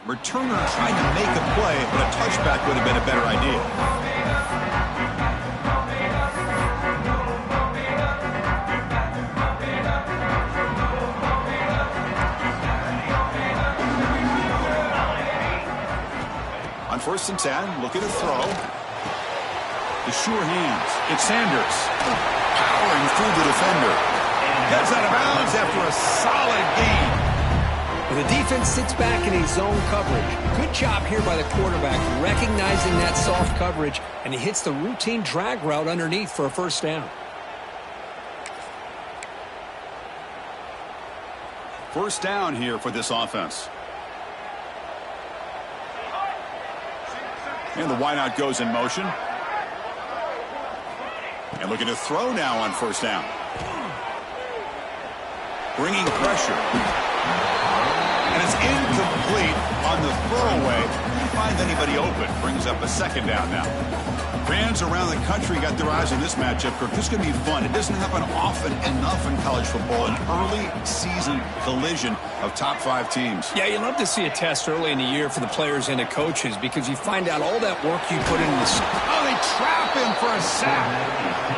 Returner trying to make a play, but a touchback would have been a better idea. On 1st and 10, looking to throw. The sure hands. It's Sanders. Powering through the defender. Gets out of bounds after a solid gain. Well, the defense sits back in a zone coverage. Good job here by the quarterback, recognizing that soft coverage, and he hits the routine drag route underneath for a first down. First down here for this offense. And the wideout goes in motion. And looking to throw now on 1st down. Bringing pressure. And it's incomplete on the throwaway. Didn't find anybody open. Brings up a 2nd down now. Fans around the country got their eyes on this matchup. This is going to be fun. It doesn't happen often enough in college football. An early season collision of top 5 teams. Yeah, you love to see a test early in the year for the players and the coaches because you find out all that work you put into the... Oh, they trap him for a sack.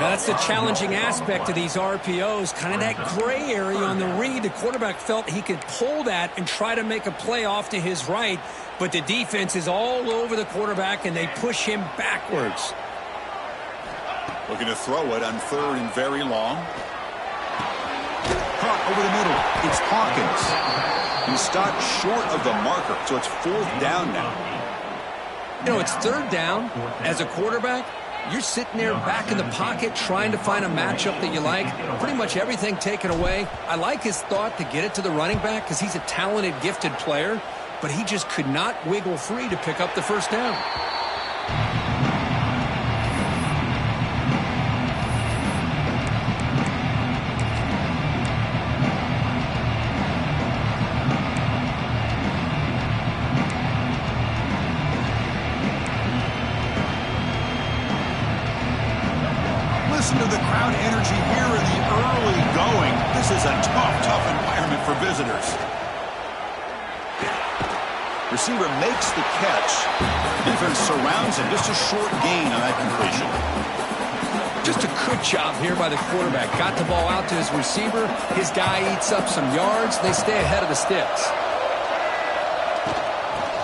Now, that's the challenging aspect of these RPOs, kind of that gray area on the read. The quarterback felt he could pull that and try to make a play off to his right, but the defense is all over the quarterback, and they push him backwards. Looking to throw it on 3rd and very long. Caught over the middle. It's Hawkins. He stopped short of the marker, so it's 4th down now. You know, it's 3rd down. As a quarterback, you're sitting there back in the pocket trying to find a matchup that you like. Pretty much everything taken away. I like his thought to get it to the running back because he's a talented, gifted player, but he just could not wiggle free to pick up the first down. Listen to the crowd energy here in the early going. This is a tough environment for visitors. Receiver makes the catch. Defense surrounds him. Just a short gain on that completion. Just a good job here by the quarterback. Got the ball out to his receiver. His guy eats up some yards. They stay ahead of the sticks.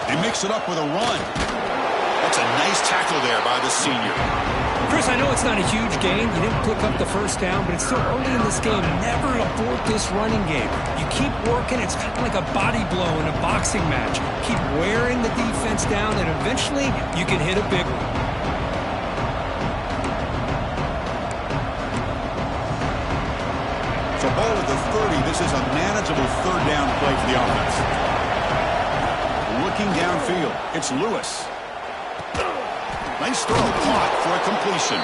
They mix it up with a run. That's a nice tackle there by the senior. Chris, I know it's not a huge gain. You didn't pick up the first down, but it's still early in this game. Never abort this running game. You keep working. It's kind of like a body blow in a boxing match. Keep wearing the defense down, and eventually you can hit a big one. So ball at the 30. This is a manageable 3rd down play for the offense. Looking downfield. It's Lewis. Nice throw, caught for a completion.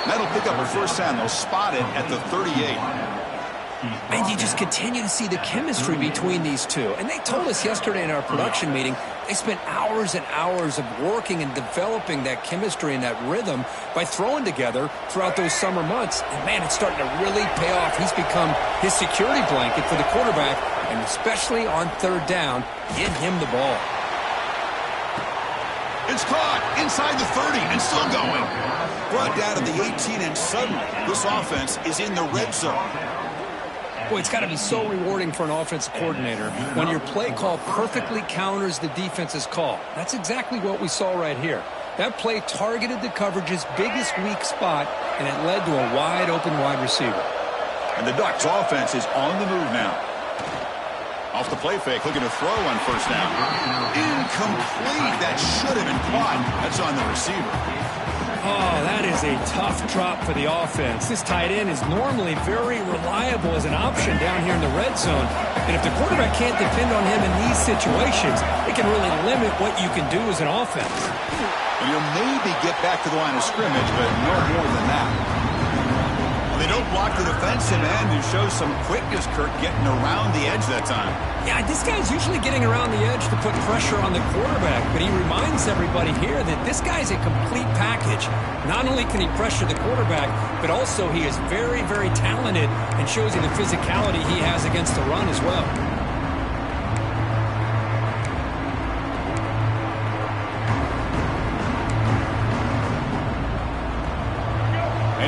That'll pick up a first down. They'll spot it at the 38. And you just continue to see the chemistry between these two. And they told us yesterday in our production meeting, they spent hours and hours of working and developing that chemistry and that rhythm by throwing together throughout those summer months. And, man, it's starting to really pay off. He's become his security blanket for the quarterback, and especially on 3rd down, give him the ball. It's caught inside the 30 and still going. Brought down to the 18, and suddenly this offense is in the red zone. Boy, it's got to be so rewarding for an offensive coordinator when your play call perfectly counters the defense's call. That's exactly what we saw right here. That play targeted the coverage's biggest weak spot, and it led to a wide-open wide receiver. And the Ducks offense is on the move now. Off the play fake, looking to throw on 1st down. Incomplete. That should have been caught. That's on the receiver. Oh, that is a tough drop for the offense. This tight end is normally very reliable as an option down here in the red zone. And if the quarterback can't depend on him in these situations, it can really limit what you can do as an offense. And you'll maybe get back to the line of scrimmage, but no more than that. They don't block the defensive end, who shows some quickness, Kirk, getting around the edge that time. Yeah, this guy's usually getting around the edge to put pressure on the quarterback, but he reminds everybody here that this guy's a complete package. Not only can he pressure the quarterback, but also he is very, very talented and shows you the physicality he has against the run as well.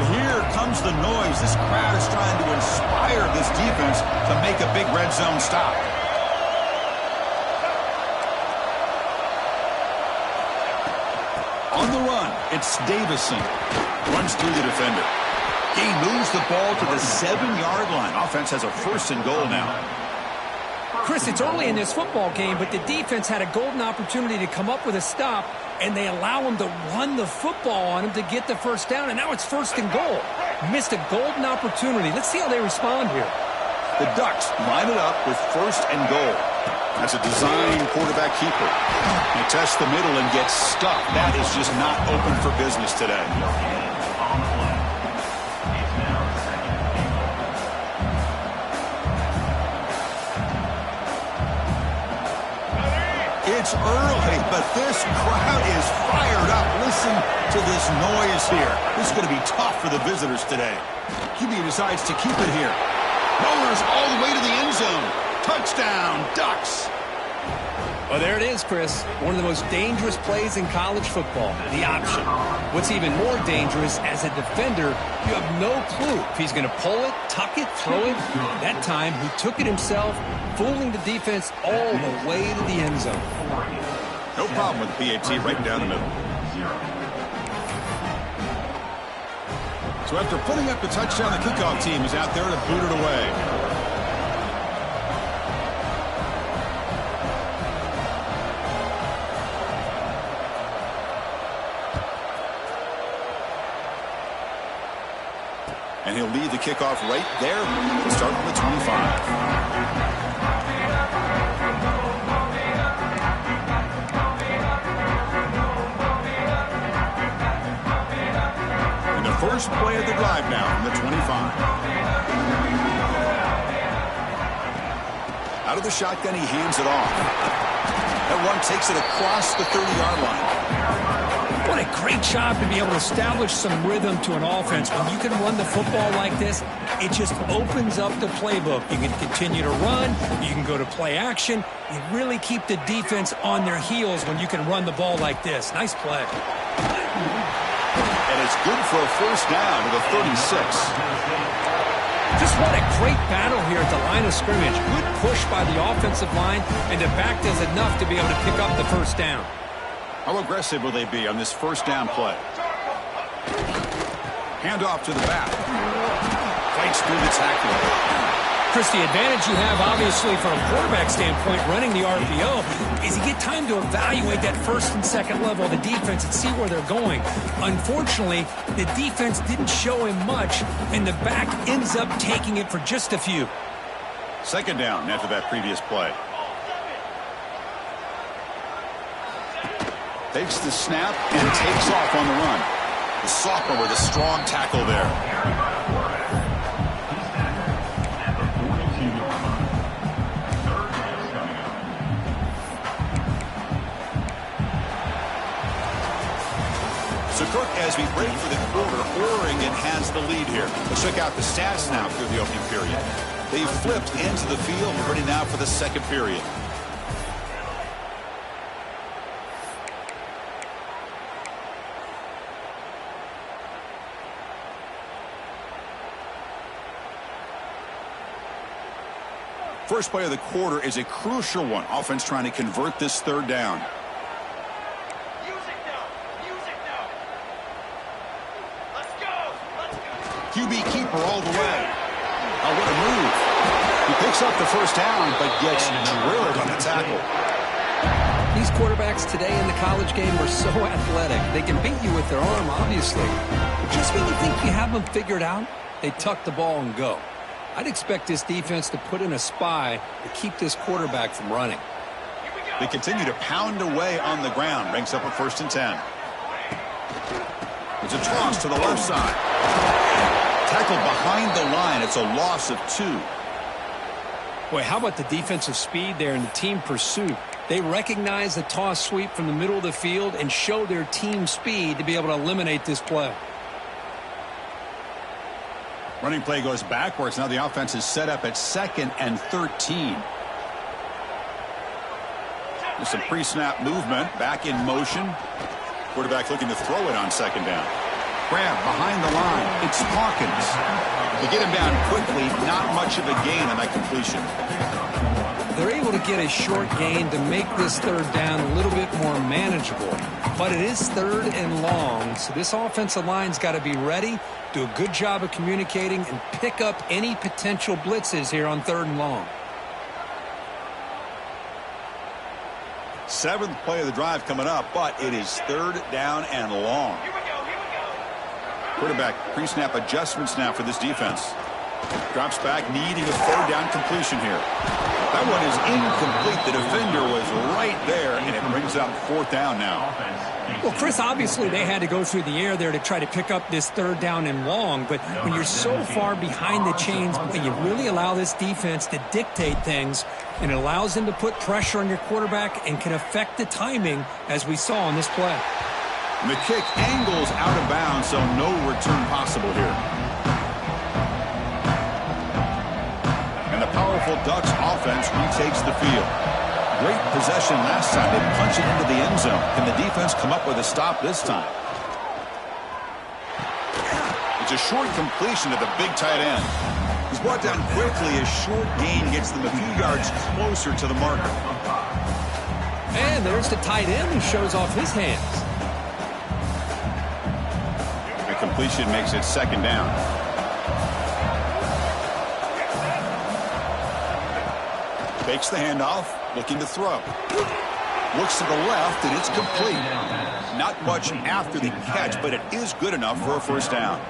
And here comes the noise. This crowd is trying to inspire this defense to make a big red zone stop. On the run, it's Davison. Runs through the defender. He moves the ball to the 7-yard line. Offense has a 1st and goal now. Chris, it's early in this football game, but the defense had a golden opportunity to come up with a stop, and they allow him to run the football on him to get the first down, and now it's 1st and goal. Missed a golden opportunity. Let's see how they respond here. The Ducks line it up with 1st and goal. That's a design quarterback keeper. He tests the middle and gets stuck. That is just not open for business today. It's early, but this crowd is fired up. Listen to this noise here. This is going to be tough for the visitors today. QB decides to keep it here. Rollers all the way to the end zone. Touchdown, Ducks. Well, there it is, Chris. One of the most dangerous plays in college football, the option. What's even more dangerous, as a defender, you have no clue if he's going to pull it, tuck it, throw it. That time, he took it himself, fooling the defense all the way to the end zone. No problem with the PAT right down the middle. So after putting up the touchdown, the kickoff team is out there to boot it away. And he'll lead the kickoff right there. Start from the 25. And the first play of the drive now from the 25. Out of the shotgun, he hands it off. That one takes it across the 30-yard line. What a great job to be able to establish some rhythm to an offense. When you can run the football like this, it just opens up the playbook. You can continue to run. You can go to play action. You really keep the defense on their heels when you can run the ball like this. Nice play. And it's good for a first down to the 36. Just what a great battle here at the line of scrimmage. Good push by the offensive line, and the back does enough to be able to pick up the first down. How aggressive will they be on this first down play? Handoff to the back. Fights through the tackle. Chris, the advantage you have, obviously, from a quarterback standpoint, running the RPO, is you get time to evaluate that first and second level of the defense and see where they're going. Unfortunately, the defense didn't show him much, and the back ends up taking it for just a few. Second down after that previous play. Takes the snap and takes off on the run. The sophomore with a strong tackle there. So, Kirk, as we break for the quarter, Oregon has the lead here. Let's check out the stats now through the opening period. They've flipped into the field. We're ready now for the second period. First play of the quarter is a crucial one. Offense trying to convert this third down. Let's go. QB keeper all the way. Oh, what a move. He picks up the first down, but gets drilled on the tackle. These quarterbacks today in the college game are so athletic. They can beat you with their arm, obviously. But just when you think you have them figured out, they tuck the ball and go. I'd expect this defense to put in a spy to keep this quarterback from running. They continue to pound away on the ground. Ranks up a 1st and 10. It's a toss to the left side. Tackled behind the line. It's a loss of 2. Boy, how about the defensive speed there and the team pursuit? They recognize the toss sweep from the middle of the field and show their team speed to be able to eliminate this play. Running play goes backwards. Now the offense is set up at 2nd and 13. There's some pre-snap movement. Back in motion. Quarterback looking to throw it on 2nd down. grab behind the line. It's Hawkins. They get him down quickly. Not much of a gain on that completion. They're able to get a short gain to make this third down a little bit more manageable. But it is third and long, so this offensive line's got to be ready, do a good job of communicating, and pick up any potential blitzes here on third and long. Seventh play of the drive coming up, but it is third down and long. Here we go. Quarterback pre-snap adjustments now for this defense. Drops back, needing a third down completion here. That one is incomplete. The defender was right there, and it brings up fourth down now. Well, Chris, obviously they had to go through the air there to try to pick up this third down and long, but when you're so far behind the chains, you really allow this defense to dictate things, and it allows them to put pressure on your quarterback and can affect the timing, as we saw on this play. And the kick angles out of bounds, so no return possible here. And the powerful Ducks offense retakes the field. Great possession last time. They punch it into the end zone. Can the defense come up with a stop this time? It's a short completion to the big tight end. He's brought down quickly. A short gain gets them a few yards closer to the marker. And there's the tight end who shows off his hands. The completion makes it second down. Fakes the handoff, looking to throw. Looks to the left, and it's complete. Not much after the catch, but it is good enough for a first down.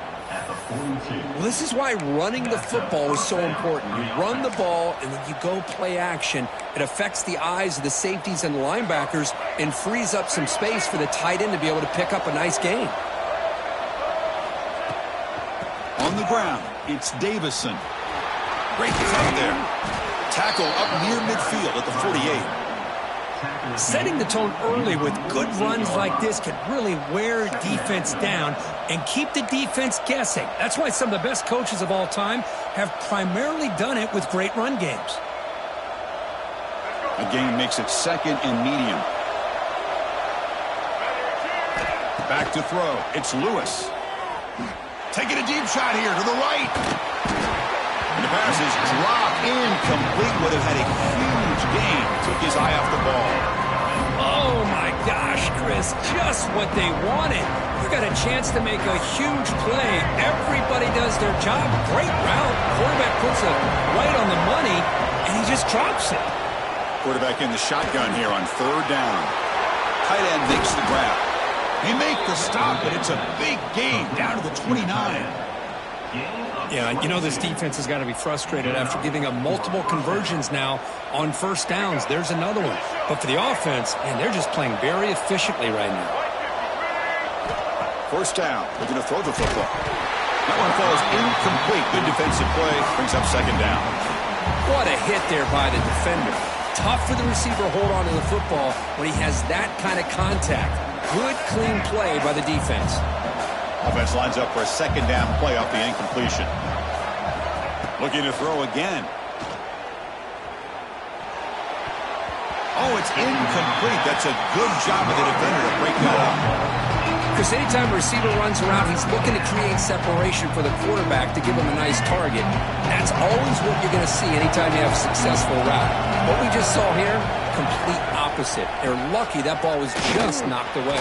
Well, this is why running the football is so important. You run the ball, and then you go play action. It affects the eyes of the safeties and the linebackers and frees up some space for the tight end to be able to pick up a nice gain. On the ground, it's Davison. Great play there. Tackle up near midfield at the 48. Setting the tone early with good runs like this can really wear defense down and keep the defense guessing. That's why some of the best coaches of all time have primarily done it with great run games. The game makes it second and medium. Back to throw. It's Lewis. Taking a deep shot here to the right. And the pass is dropped incomplete. Would have had a huge gain. Took his eye off the ball. Oh, my gosh, Chris. Just what they wanted. You got a chance to make a huge play. Everybody does their job. Great route. Quarterback puts it right on the money, and he just drops it. Quarterback in the shotgun here on third down. Tight end makes the grab. They make the stop, but it's a big gain down to the 29. Yeah, you know this defense has got to be frustrated after giving up multiple conversions now on first downs. There's another one. But for the offense, man, they're just playing very efficiently right now. First down. They're going to throw the football. That one falls incomplete. Good defensive play. Brings up second down. What a hit there by the defender. Tough for the receiver to hold on to the football when he has that kind of contact. Good, clean play by the defense. Offense lines up for a second down play off the incompletion. Looking to throw again. Oh, it's incomplete. That's a good job of the defender to break that up. Because anytime a receiver runs around, he's looking to create separation for the quarterback to give him a nice target. That's always what you're going to see anytime you have a successful route. What we just saw here, complete opposite. They're lucky that ball was just knocked away.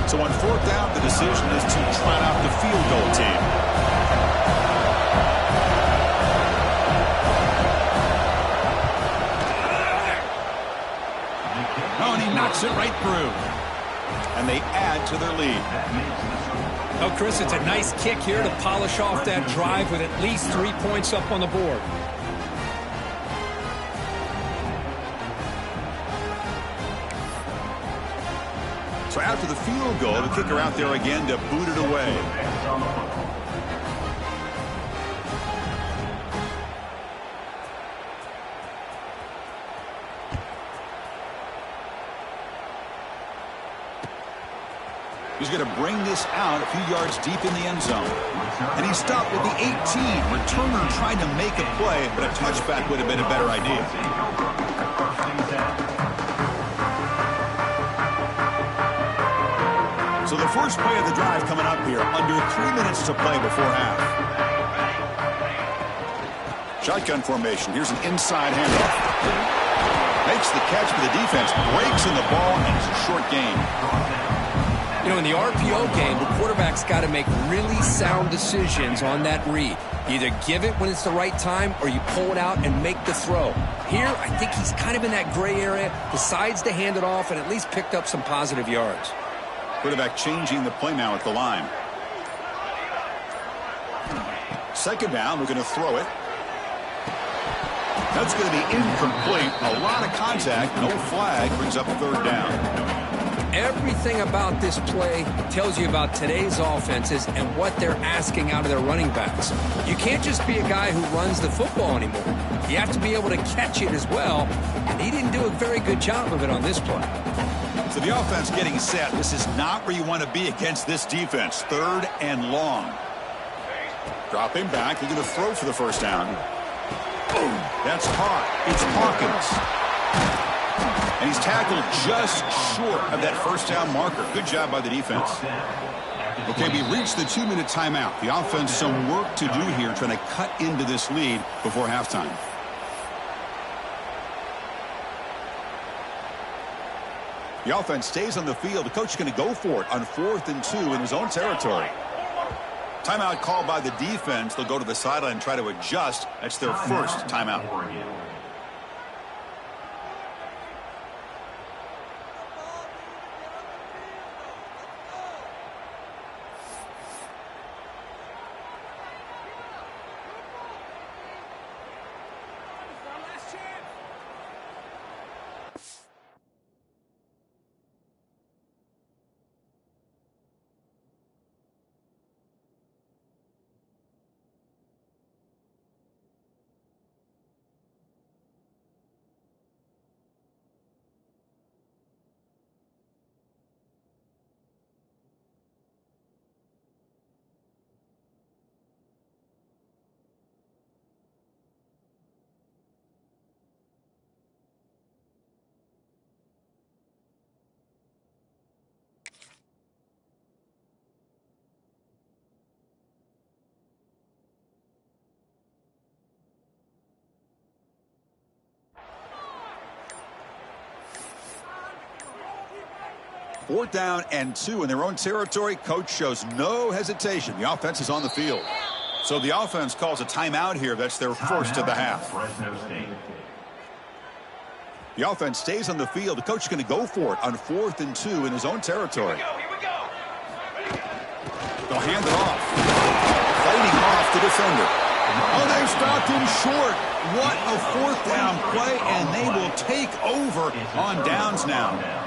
So on fourth down, the decision is to trot out the field goal team. Oh, and he knocks it right through. And they add to their lead. Oh, Chris, it's a nice kick here to polish off that drive with at least 3 points up on the board. So after the field goal, the kicker out there again to boot it away. He's going to bring this out a few yards deep in the end zone. And he stopped at the 18. Returner trying to make a play, but a touchback would have been a better idea. So the first play of the drive coming up here, under 3 minutes to play before half. Shotgun formation. Here's an inside handoff. Makes the catch for the defense. Breaks in the ball, and it's a short gain. You know, in the RPO game, the quarterback's got to make really sound decisions on that read. Either give it when it's the right time or you pull it out and make the throw. Here, I think he's kind of in that gray area, decides to hand it off and at least picked up some positive yards. Quarterback changing the play now at the line. Second down, we're going to throw it. That's going to be incomplete. A lot of contact, no flag, brings up third down. Everything about this play tells you about today's offenses and what they're asking out of their running backs. You can't just be a guy who runs the football anymore. You have to be able to catch it as well, and he didn't do a very good job of it on this play. So the offense getting set. This is not where you want to be against this defense. Third and long. Dropping back. They're going to throw for the first down. Boom. That's caught. It's Hawkins. And he's tackled just short of that first down marker. Good job by the defense. Okay, we reached the 2-minute timeout. The offense some work to do here, trying to cut into this lead before halftime. The offense stays on the field. The coach is going to go for it on 4th and 2 in his own territory. Timeout called by the defense. They'll go to the sideline and try to adjust. That's their first timeout. Fourth down and 2 in their own territory. Coach shows no hesitation. The offense is on the field. So the offense calls a timeout here. That's their first of the half. The offense stays on the field. The coach is going to go for it on 4th and 2 in his own territory. They'll hand it off. Fighting off the defender. Oh, they stopped him short. What a 4th down play, and they will take over on downs now.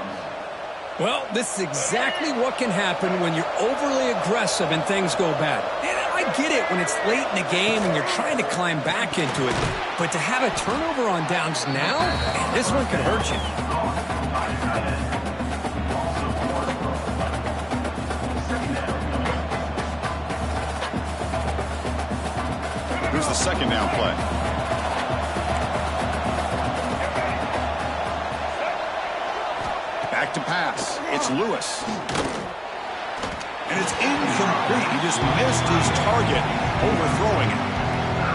Well, this is exactly what can happen when you're overly aggressive and things go bad. And I get it when it's late in the game and you're trying to climb back into it. But to have a turnover on downs now, man, this one could hurt you. Here's the second down play. Back to pass. It's Lewis. And it's incomplete. He just missed his target, overthrowing it.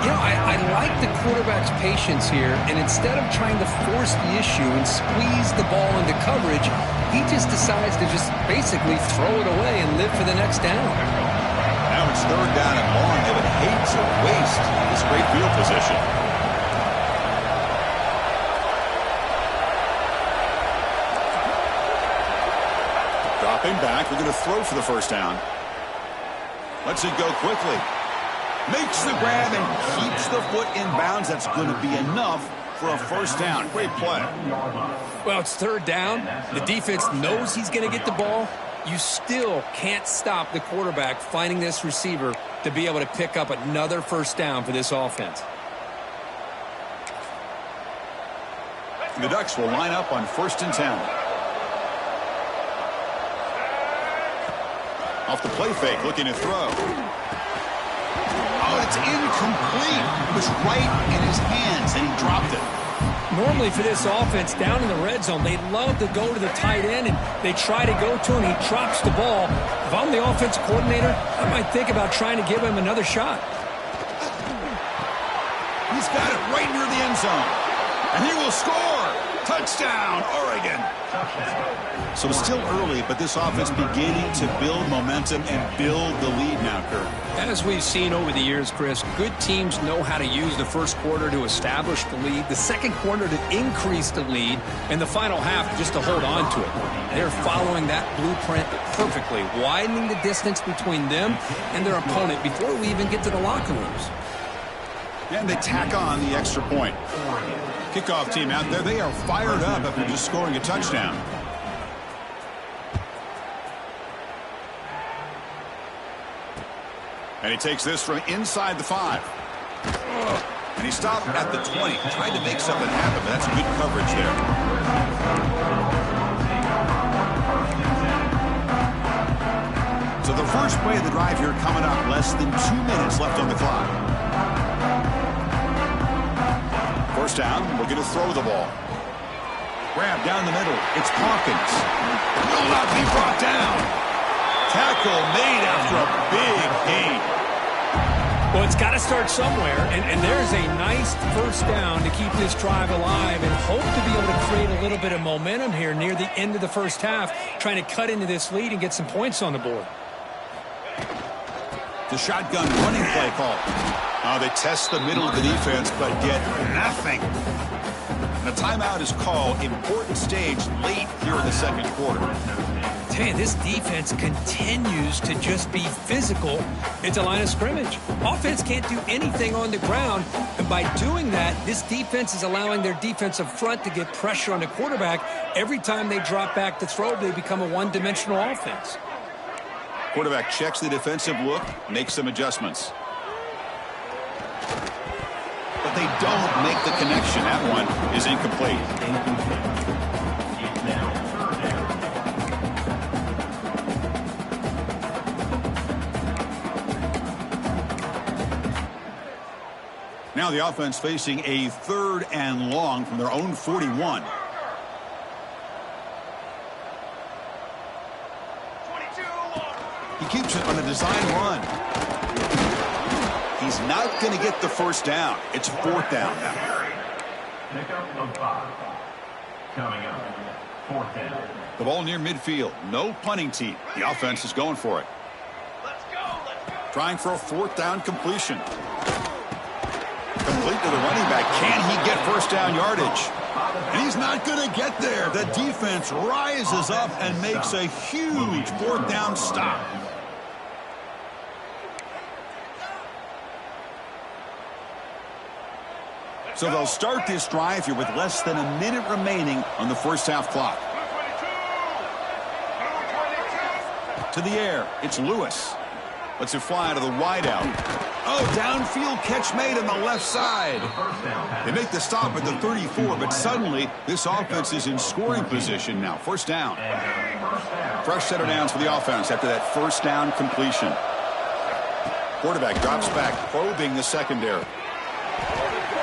You know, I like the quarterback's patience here, and instead of trying to force the issue and squeeze the ball into coverage, he just decides to just basically throw it away and live for the next down. Now it's third down and long. They would hate to waste this great field position. Dropping back, we're going to throw for the first down. Lets it go quickly. Makes the grab and keeps the foot in bounds. That's going to be enough for a first down. Great play. Well, it's third down. The defense knows he's going to get the ball. You still can't stop the quarterback finding this receiver to be able to pick up another first down for this offense. The Ducks will line up on 1st and 10. Off the play fake, looking to throw. Oh, it's incomplete. It was right in his hands, and he dropped it. Normally for this offense, down in the red zone, they love to go to the tight end, and they try to go to him. He drops the ball. If I'm the offensive coordinator, I might think about trying to give him another shot. He's got it right near the end zone. And he will score. Touchdown, Oregon. So still early, but this offense beginning to build momentum and build the lead now, Kirk. As we've seen over the years, Chris, good teams know how to use the first quarter to establish the lead, the second quarter to increase the lead, and the final half just to hold on to it. They're following that blueprint perfectly, widening the distance between them and their opponent before we even get to the locker rooms. And they tack on the extra point. Kickoff team out there, they are fired up after just scoring a touchdown. And he takes this from inside the 5. And he stopped at the 20. Tried to make something happen, but that's good coverage there. So the first play of the drive here coming up. Less than 2 minutes left on the clock. First down, looking to throw the ball. Grab down the middle. It's Hawkins. Will not be brought down. Tackle made after a big gain. Well, it's got to start somewhere, and there's a nice first down to keep this drive alive and hope to be able to create a little bit of momentum here near the end of the first half, trying to cut into this lead and get some points on the board. The shotgun running play call. They test the middle of the defense, but get nothing. And a timeout is called. Important stage late here in the second quarter. Tell you, this defense continues to just be physical at the line of scrimmage. Offense can't do anything on the ground, and by doing that, this defense is allowing their defensive front to get pressure on the quarterback. Every time they drop back to throw, they become a one-dimensional offense. Quarterback checks the defensive look, makes some adjustments. But they don't make the connection. That one is incomplete. Now the offense facing a 3rd and long from their own 41. 22. He keeps it on a design run. He's not going to get the first down. It's 4th down now. Pickup of 5. Coming up. 4th down. The ball near midfield. No punting team. The offense is going for it. Let's go. Trying for a 4th down completion. Complete to the running back. Can he get first down yardage? And he's not going to get there. The defense rises up and makes a huge 4th down stop. So they'll start this drive here with less than a minute remaining on the first half clock. To the air, it's Lewis. Lets it fly to the wideout. Oh, downfield catch made on the left side. They make the stop at the 34, but suddenly this offense is in scoring position now. First down. Fresh set of downs for the offense after that first down completion. Quarterback drops back, probing the secondary.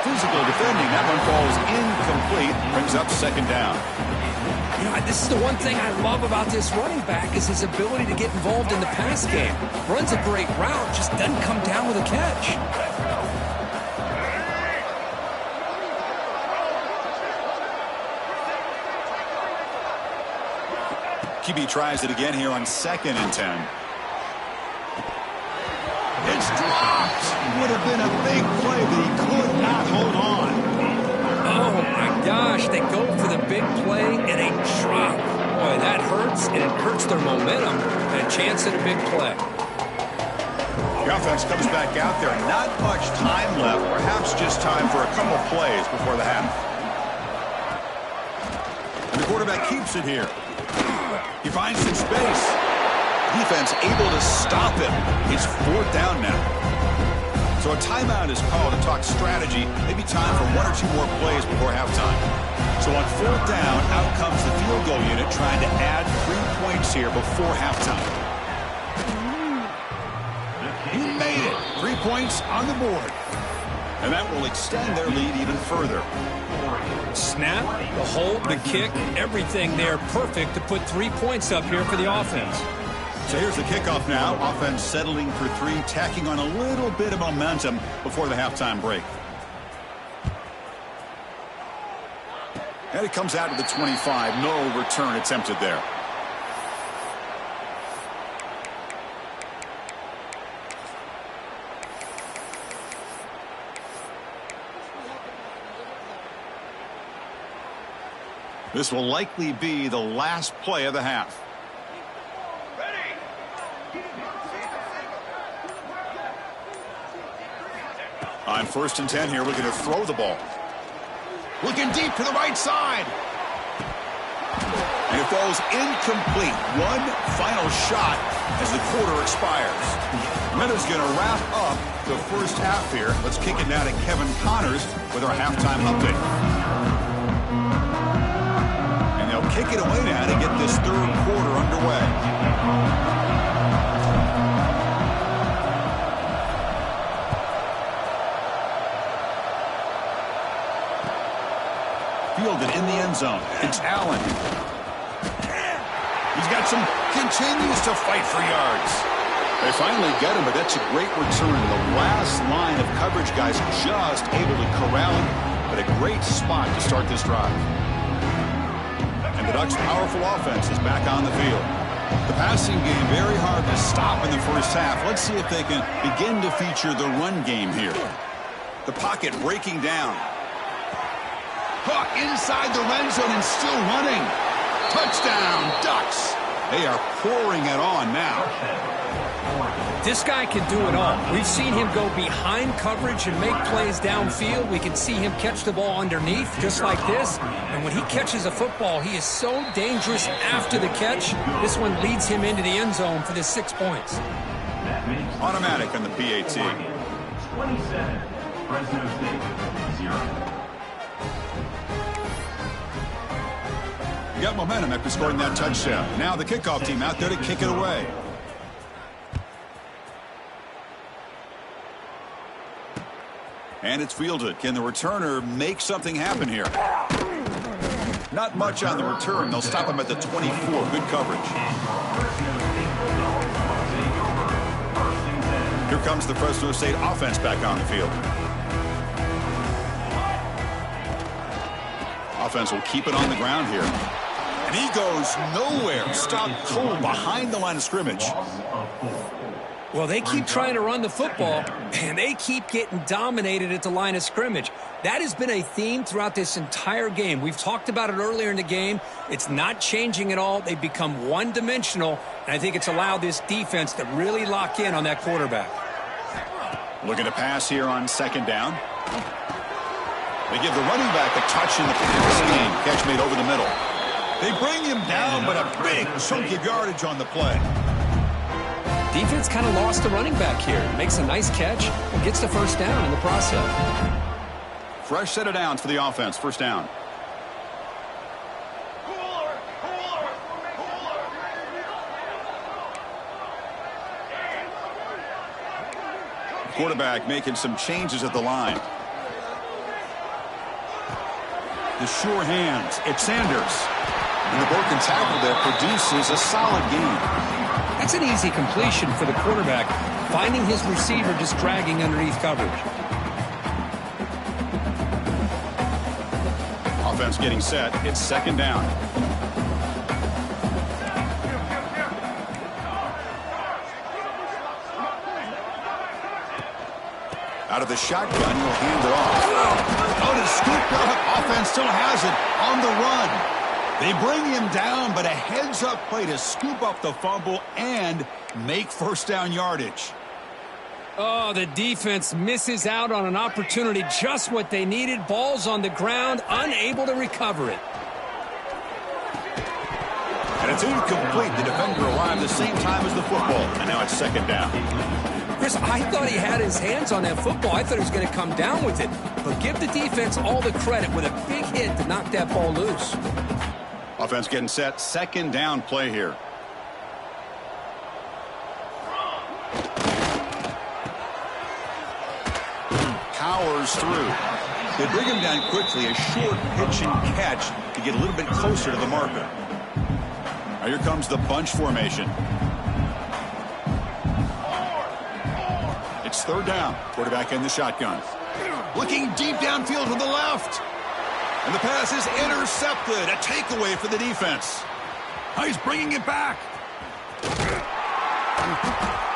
Physical defending. That one falls incomplete. Brings up 2nd down. You know, this is the one thing I love about this running back is his ability to get involved in the pass game. Runs a great route, just doesn't come down with a catch. QB tries it again here on 2nd and 10. It's dropped. Would have been a big play, but he could not hold on. Oh, my gosh. They go for the big play and a drop. Boy, that hurts, and it hurts their momentum and a chance at a big play. The offense comes back out there. Not much time left. Perhaps just time for a couple plays before the half. And the quarterback keeps it here. He finds some space. Defense able to stop him. It's 4th down now. So a timeout is called to talk strategy. Maybe time for 1 or 2 more plays before halftime. So on 4th down, out comes the field goal unit trying to add 3 points here before halftime. He made it. 3 points on the board. And that will extend their lead even further. Snap, the hold, the kick, everything there perfect to put 3 points up here for the offense. So here's the kickoff now. Offense settling for 3, tacking on a little bit of momentum before the halftime break. And it comes out to the 25. No return attempted there. This will likely be the last play of the half. On 1st and 10 here, we're going to throw the ball. Looking deep to the right side. And it falls incomplete. One final shot as the quarter expires. Minuta's going to wrap up the first half here. Let's kick it now to Kevin Connors with our halftime update. And they'll kick it away now to get this third quarter underway. Fielded in the end zone. It's Allen. He's got continues to fight for yards. They finally get him, but that's a great return. The last line of coverage guys just able to corral him, but a great spot to start this drive. And the Ducks' powerful offense is back on the field. The passing game very hard to stop in the first half. Let's see if they can begin to feature the run game here. The pocket breaking down. Caught inside the red zone and still running. Touchdown, Ducks. They are pouring it on now. This guy can do it all. We've seen him go behind coverage and make plays downfield. We can see him catch the ball underneath just like this. And when he catches a football, he is so dangerous after the catch. This one leads him into the end zone for the 6 points. Automatic on the PAT. 27, Fresno State, 0. You got momentum after scoring that touchdown. Now the kickoff team out there to kick it away. And it's fielded. Can the returner make something happen here? Not much on the return. They'll stop him at the 24. Good coverage. Here comes the Fresno State offense back on the field. Offense will keep it on the ground here. And he goes nowhere. Stopped cold behind the line of scrimmage. Well, they keep trying to run the football, and they keep getting dominated at the line of scrimmage. That has been a theme throughout this entire game. We've talked about it earlier in the game. It's not changing at all. They've become one-dimensional, and I think it's allowed this defense to really lock in on that quarterback. Looking to pass here on 2nd down. They give the running back a touch in the pass game. Catch made over the middle. They bring him down, but a big chunk of yardage on the play. Defense kind of lost the running back here. Makes a nice catch and gets the first down in the process. Fresh set of downs for the offense. First down. Quarterback making some changes at the line. The sure hands. It's Sanders. And the broken tackle there produces a solid gain. That's an easy completion for the quarterback, finding his receiver just dragging underneath coverage. Offense getting set. It's 2nd down. Out of the shotgun, he'll hand it off. Out is scooped up. Offense still has it on the run. They bring him down, but a heads-up play to scoop up the fumble and make first down yardage. Oh, the defense misses out on an opportunity, just what they needed. Ball's on the ground, unable to recover it. And it's incomplete. The defender arrived the same time as the football, and now it's 2nd down. Chris, I thought he had his hands on that football. I thought he was going to come down with it. But give the defense all the credit with a big hit to knock that ball loose. Offense getting set. 2nd down play here. powers through. They bring him down quickly, a short pitch and catch to get a little bit closer to the marker. Now here comes the bunch formation. It's third down. Quarterback in the shotgun. Looking deep downfield to the left. And the pass is intercepted. A takeaway for the defense. Oh, he's bringing it back.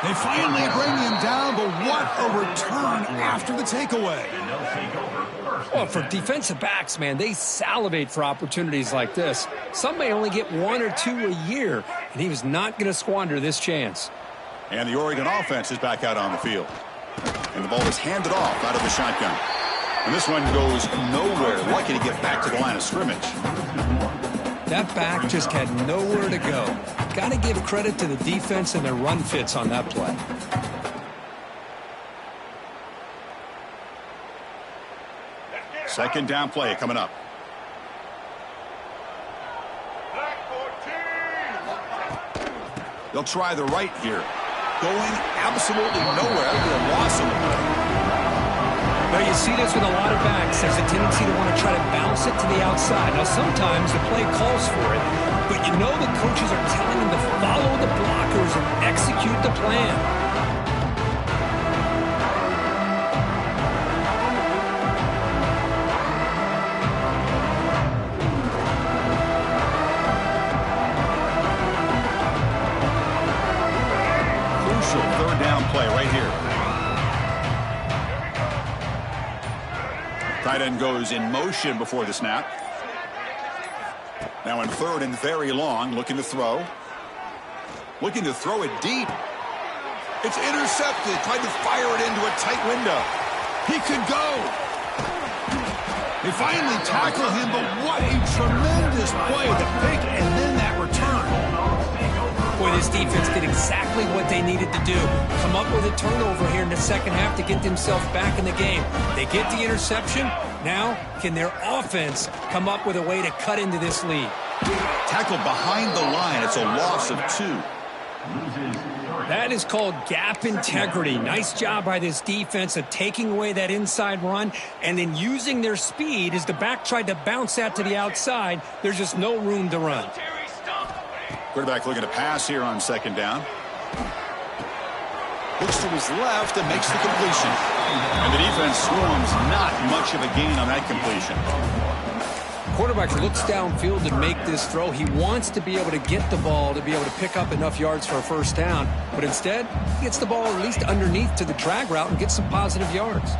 They finally bring him down, but what a return after the takeaway. Well, for defensive backs, man, they salivate for opportunities like this. Some may only get 1 or 2 a year, and he was not going to squander this chance. And the Oregon offense is back out on the field. And the ball is handed off out of the shotgun. And this one goes nowhere. Lucky to get back to the line of scrimmage. That back just had nowhere to go. Got to give credit to the defense and their run fits on that play. Second down play coming up. They'll try the right here. Going absolutely nowhere. That'll be a loss of the play. Now, you see this with a lot of backs. There's a tendency to want to try to bounce it to the outside. Now, sometimes the play calls for it, but you know the coaches are telling them to follow the blockers and execute the plan. Crucial third down play right here. Tight end goes in motion before the snap. Now in third and very long, looking to throw. Looking to throw it deep. It's intercepted. Tried to fire it into a tight window. He could go. They finally tackle him, but what a tremendous play. The pick and then that return. Boy, this defense did exactly what they needed to do. Come up with a turnover here in the second half to get themselves back in the game. They get the interception. Now, can their offense come up with a way to cut into this lead? Tackled behind the line. It's a loss of 2. That is called gap integrity. Nice job by this defense of taking away that inside run and then using their speed as the back tried to bounce that to the outside. There's just no room to run. Quarterback looking to pass here on second down. Looks to his left and makes the completion. And the defense swarms not much of a gain on that completion. Quarterback looks downfield to make this throw. He wants to be able to get the ball to be able to pick up enough yards for a first down. But instead, he gets the ball at least underneath to the drag route and gets some positive yards.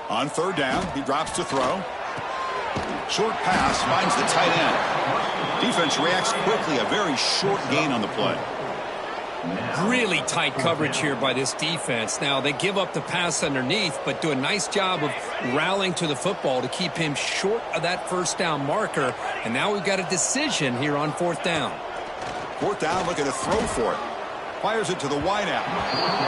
On third down, he drops to throw. Short pass finds the tight end. Defense reacts quickly. A very short gain on the play. Really tight coverage here by this defense. Now, they give up the pass underneath, but do a nice job of rallying to the football to keep him short of that first down marker. And now we've got a decision here on fourth down. Fourth down, looking to throw for it. Fires it to the wideout.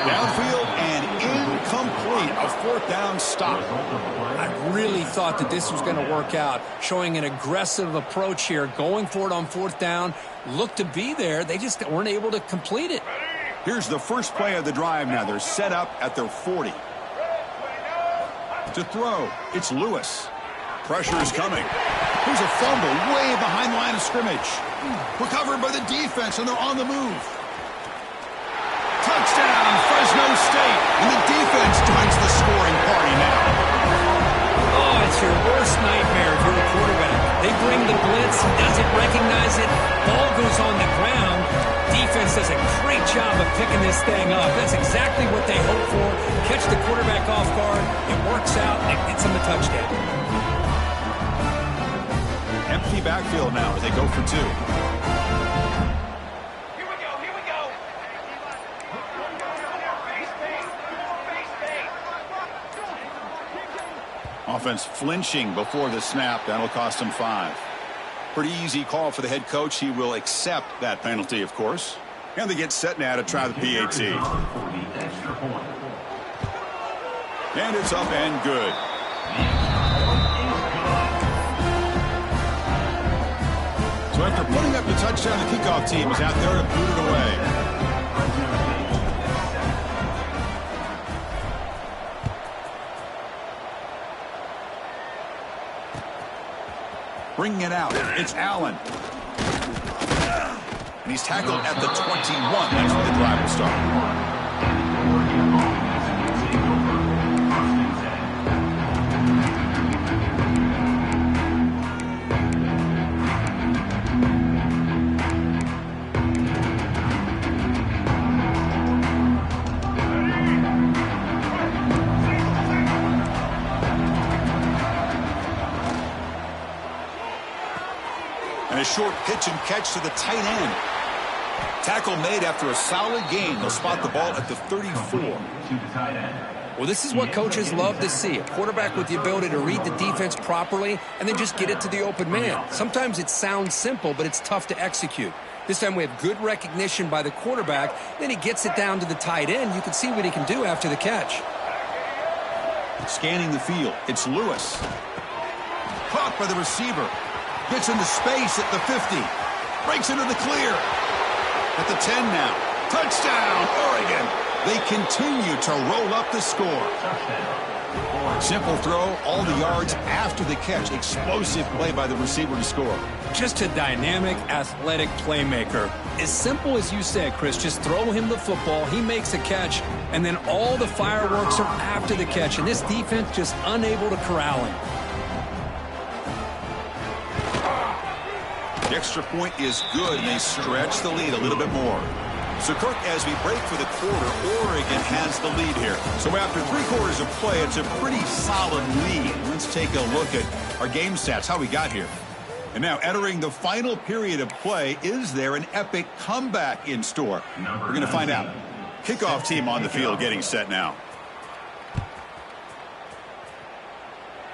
Downfield and incomplete. A fourth down stop. I really thought that this was going to work out, showing an aggressive approach here, going for it on fourth down. Looked to be there. They just weren't able to complete it. Here's the first play of the drive now. They're set up at their 40. To throw, it's Lewis. Pressure is coming. Here's a fumble way behind the line of scrimmage. Recovered by the defense, and they're on the move. Touchdown, Fresno State. And the defense joins the scoring party now. Oh, it's your worst nightmare if you're a quarterback. They bring the blitz. He doesn't recognize it. Ball goes on the ground. Defense does a great job of picking this thing up. That's exactly what they hope for. Catch the quarterback off guard. It works out, and it gets them a touchdown. Empty backfield now as they go for 2. Offense flinching before the snap. That'll cost him 5. Pretty easy call for the head coach. He will accept that penalty, of course. And they get set now to try the PAT. And it's up and good. So after putting up the touchdown, the kickoff team is out there to boot it away. Bringing it out. It's Allen. And he's tackled at the 21. That's where the drive will start. And a short pitch and catch to the tight end. Tackle made after a solid gain. They'll spot the ball at the 34. Well, this is what coaches love to see. A quarterback with the ability to read the defense properly and then just get it to the open man. Sometimes it sounds simple, but it's tough to execute. This time we have good recognition by the quarterback. Then he gets it down to the tight end. You can see what he can do after the catch. Scanning the field. It's Lewis. Caught by the receiver. Gets into space at the 50. Breaks into the clear. At the 10 now. Touchdown, Oregon. They continue to roll up the score. Simple throw, all the yards after the catch. Explosive play by the receiver to score. Just a dynamic, athletic playmaker. As simple as you said, Chris, just throw him the football, he makes a catch, and then all the fireworks are after the catch. And this defense just unable to corral him. The extra point is good, and they stretch the lead a little bit more. So, Kirk, as we break for the quarter, Oregon has the lead here. So after 3 quarters of play, it's a pretty solid lead. Let's take a look at our game stats, how we got here. And now, entering the final period of play, is there an epic comeback in store? We're going to find out. Kickoff team on the field getting set now.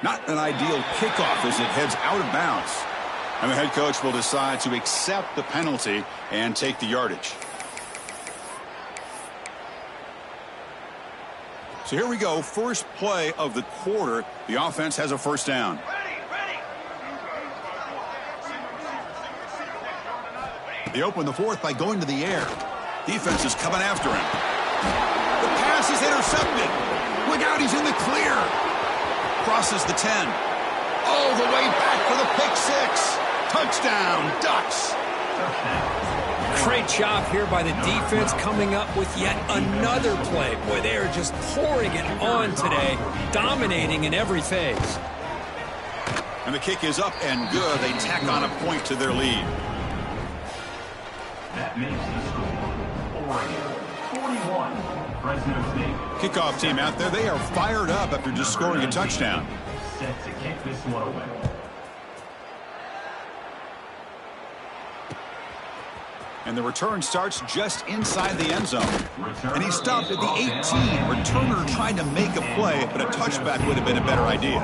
Not an ideal kickoff as it heads out of bounds. And the head coach will decide to accept the penalty and take the yardage. So here we go, first play of the quarter. The offense has a first down. They open the fourth by going to the air. Defense is coming after him. The pass is intercepted. Look out, he's in the clear. Crosses the 10. All the way back for the pick 6. Touchdown, Ducks. Great job here by the defense coming up with yet another play. Boy, they are just pouring it on today, dominating in every phase. And the kick is up and good. They tack on a point to their lead. That makes the score Oregon 41, Fresno State. Kickoff team out there. They are fired up after just scoring a touchdown. Set to kick this one away. And the return starts just inside the end zone. And he stopped at the 18. Returner trying to make a play, but a touchback would have been a better idea.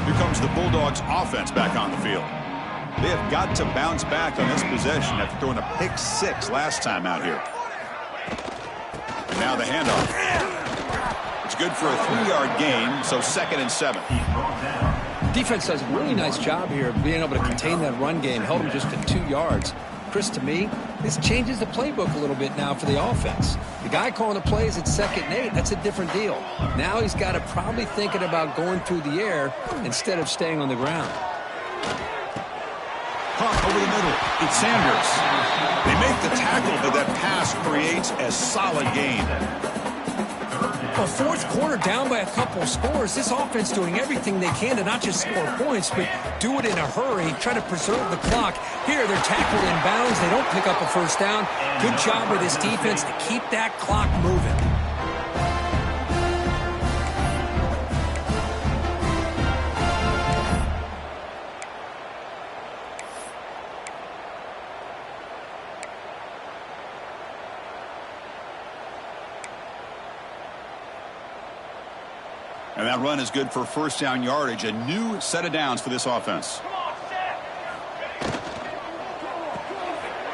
Here comes the Bulldogs offense back on the field. They have got to bounce back on this possession after throwing a pick 6 last time out here. And now the handoff. It's good for a 3-yard gain, so 2nd and 7. Defense does a really nice job here of being able to contain that run game, held them just at 2 yards. Chris, to me, this changes the playbook a little bit now for the offense. The guy calling the plays at 2nd and 8, that's a different deal. Now he's got to probably thinking about going through the air instead of staying on the ground. Caught over the middle. It's Sanders. They make the tackle, but that pass creates a solid gain. Well, fourth quarter down by a couple of scores. This offense doing everything they can to not just score points, but do it in a hurry, try to preserve the clock. Here, they're tackled in bounds. They don't pick up a first down. Good job with this defense to keep that clock moving. And that run is good for first down yardage. A new set of downs for this offense.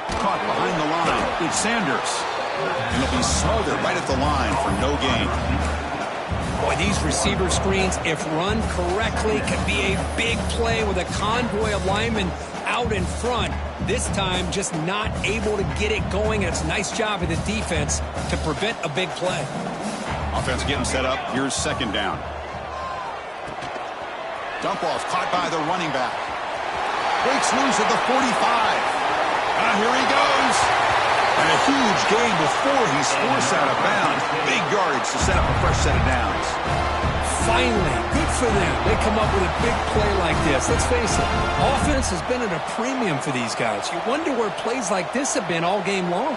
Caught behind the line. It's Sanders. And he'll be smothered right at the line for no gain. Boy, these receiver screens, if run correctly, can be a big play with a convoy of linemen out in front. This time, just not able to get it going. And it's a nice job of the defense to prevent a big play. Offense getting set up. Here's second down. Dump off caught by the running back. Breaks loose at the 45. Here he goes. And a huge gain before he's forced out of bounds. Big yardage to set up a fresh set of downs. Finally, good for them. They come up with a big play like this. Let's face it, offense has been at a premium for these guys. You wonder where plays like this have been all game long.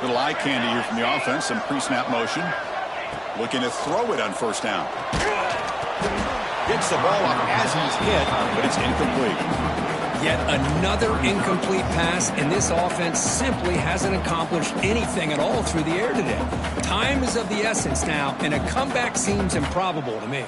Little eye candy here from the offense. Some pre-snap motion. Looking to throw it on first down. Gets the ball up as he's hit, but it's incomplete. Yet another incomplete pass, and this offense simply hasn't accomplished anything at all through the air today. Time is of the essence now, and a comeback seems improbable to me.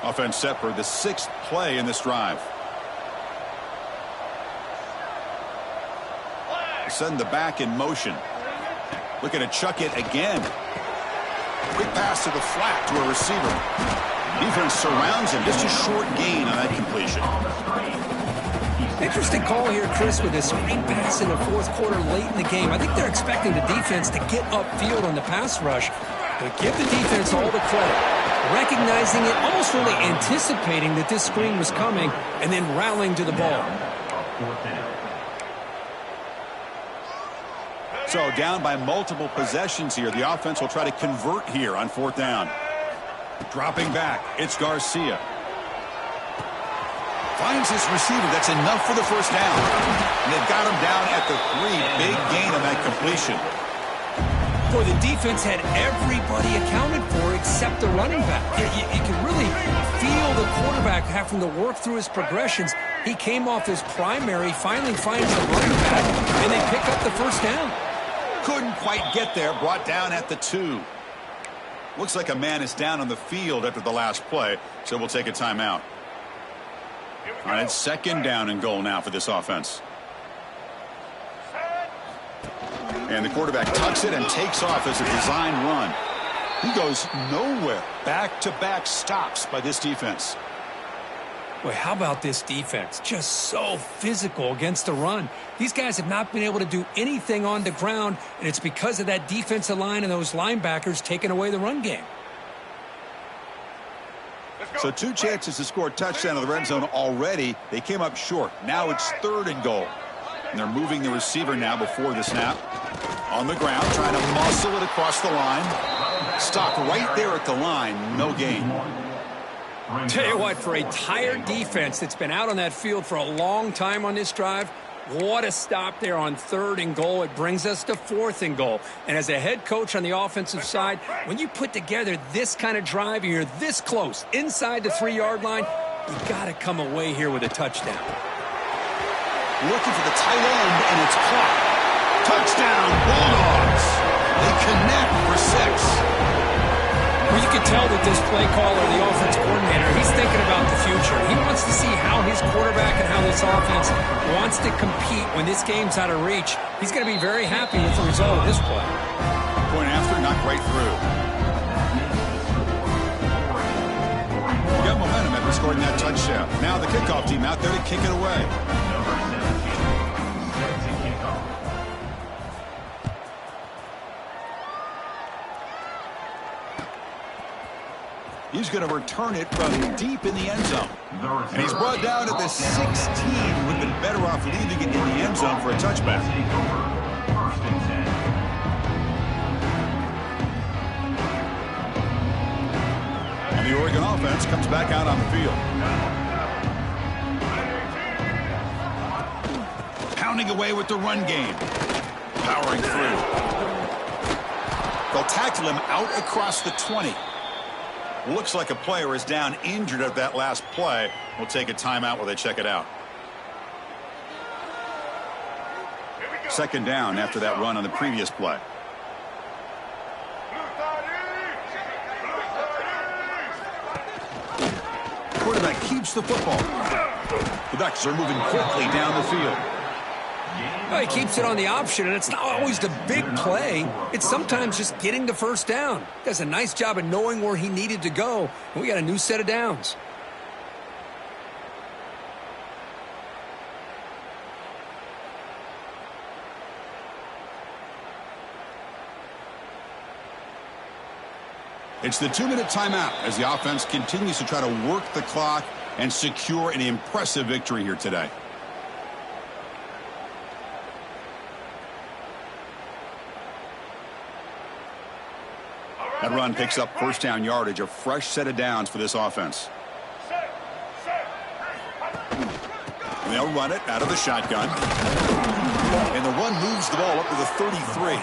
Offense set for the 6th play in this drive. Send the back in motion. Looking to chuck it again. Quick pass to the flat to a receiver. Defense surrounds him. Just a short gain on that completion. Interesting call here, Chris, with a screen pass in the fourth quarter late in the game. I think they're expecting the defense to get upfield on the pass rush, but give the defense all the credit. Recognizing it, almost really anticipating that this screen was coming, and then rallying to the ball. So down by multiple possessions here. The offense will try to convert here on 4th down. Dropping back, it's Garcia. Finds his receiver. That's enough for the first down. And they've got him down at the 3. Big gain on that completion. Boy, the defense had everybody accounted for except the running back. You can really feel the quarterback having to work through his progressions. He came off his primary, finally finds the running back, and they pick up the first down. Couldn't quite get there. Brought down at the 2. Looks like a man is down on the field after the last play, so we'll take a timeout. All right, 2nd down and goal now for this offense. And the quarterback tucks it and takes off as a design run. He goes nowhere. Back-to-back stops by this defense. Boy, how about this defense? Just so physical against the run. These guys have not been able to do anything on the ground, and it's because of that defensive line and those linebackers taking away the run game. So 2 chances to score a touchdown in the red zone already. They came up short. Now it's 3rd and goal. And they're moving the receiver now before the snap. On the ground, trying to muscle it across the line. Stopped right there at the line. No gain. Tell you what, for a tired defense that's been out on that field for a long time on this drive, what a stop there on 3rd and goal. It brings us to 4th and goal. And as a head coach on the offensive side, when you put together this kind of drive and you're this close inside the 3-yard line, you got to come away here with a touchdown. Looking for the tight end, and it's caught. Touchdown, Bulldogs. They connect for 6. Well, you can tell that this play caller, the offense coordinator, he's thinking about the future. He wants to see how his quarterback and how this offense wants to compete when this game's out of reach. He's going to be very happy with the result of this play. Point after, knocked right through. You got momentum after scoring that touchdown. Now the kickoff team out there to kick it away. He's going to return it from deep in the end zone. And he's brought down at the 16. Would have been better off leaving it in the end zone for a touchback. And the Oregon offense comes back out on the field. Pounding away with the run game. Powering through. They'll tackle him out across the 20. Looks like a player is down injured at that last play. We'll take a timeout while they check it out. 2nd down after that run on the previous play. Quarterback keeps the football. The Ducks are moving quickly down the field. Well, he keeps it on the option, and it's not always the big play. It's sometimes just getting the first down. Does a nice job of knowing where he needed to go, and we got a new set of downs. It's the 2-minute timeout as the offense continues to try to work the clock and secure an impressive victory here today. That run picks up first down yardage, a fresh set of downs for this offense. And they'll run it out of the shotgun. And the run moves the ball up to the 33.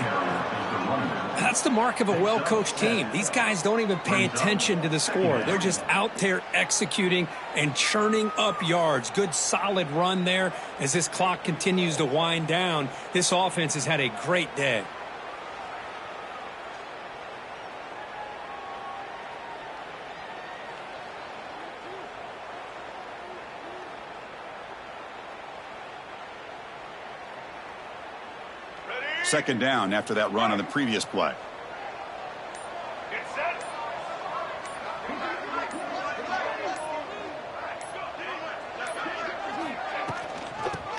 That's the mark of a well-coached team. These guys don't even pay attention to the score. They're just out there executing and churning up yards. Good, solid run there as this clock continues to wind down. This offense has had a great day. Second down after that run on the previous play.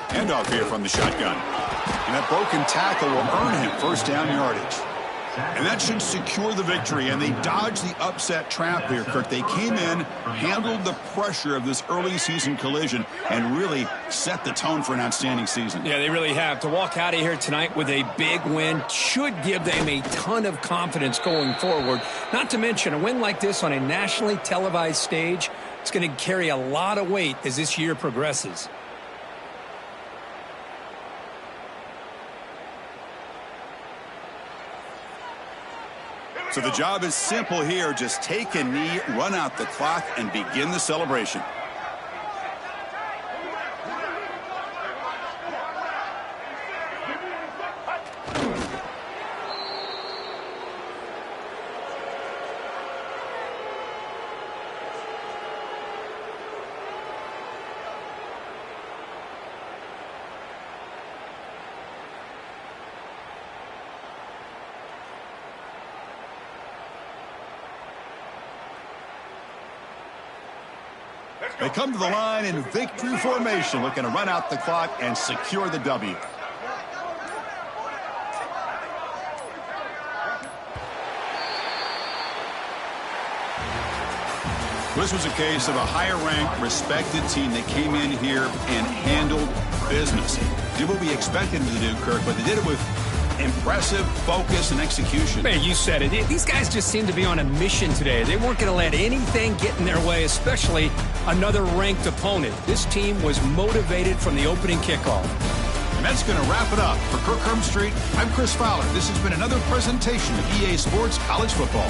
Handoff here from the shotgun. And that broken tackle will earn him first down yardage. And that should secure the victory. And they dodged the upset trap here, Kirk. They came in, handled the pressure of this early season collision, and really set the tone for an outstanding season. Yeah, they really have. To walk out of here tonight with a big win should give them a ton of confidence going forward. Not to mention, a win like this on a nationally televised stage, it's going to carry a lot of weight as this year progresses. So the job is simple here. Just take a knee, run out the clock, and begin the celebration. They come to the line in victory formation, looking to run out the clock and secure the W. This was a case of a higher-ranked, respected team that came in here and handled business. Did what we expected them to do, Kirk, but they did it with impressive focus and execution. Man, you said it. These guys just seem to be on a mission today. They weren't going to let anything get in their way, especially another ranked opponent. This team was motivated from the opening kickoff. And that's going to wrap it up. For Kirk Street, I'm Chris Fowler. This has been another presentation of EA Sports College Football.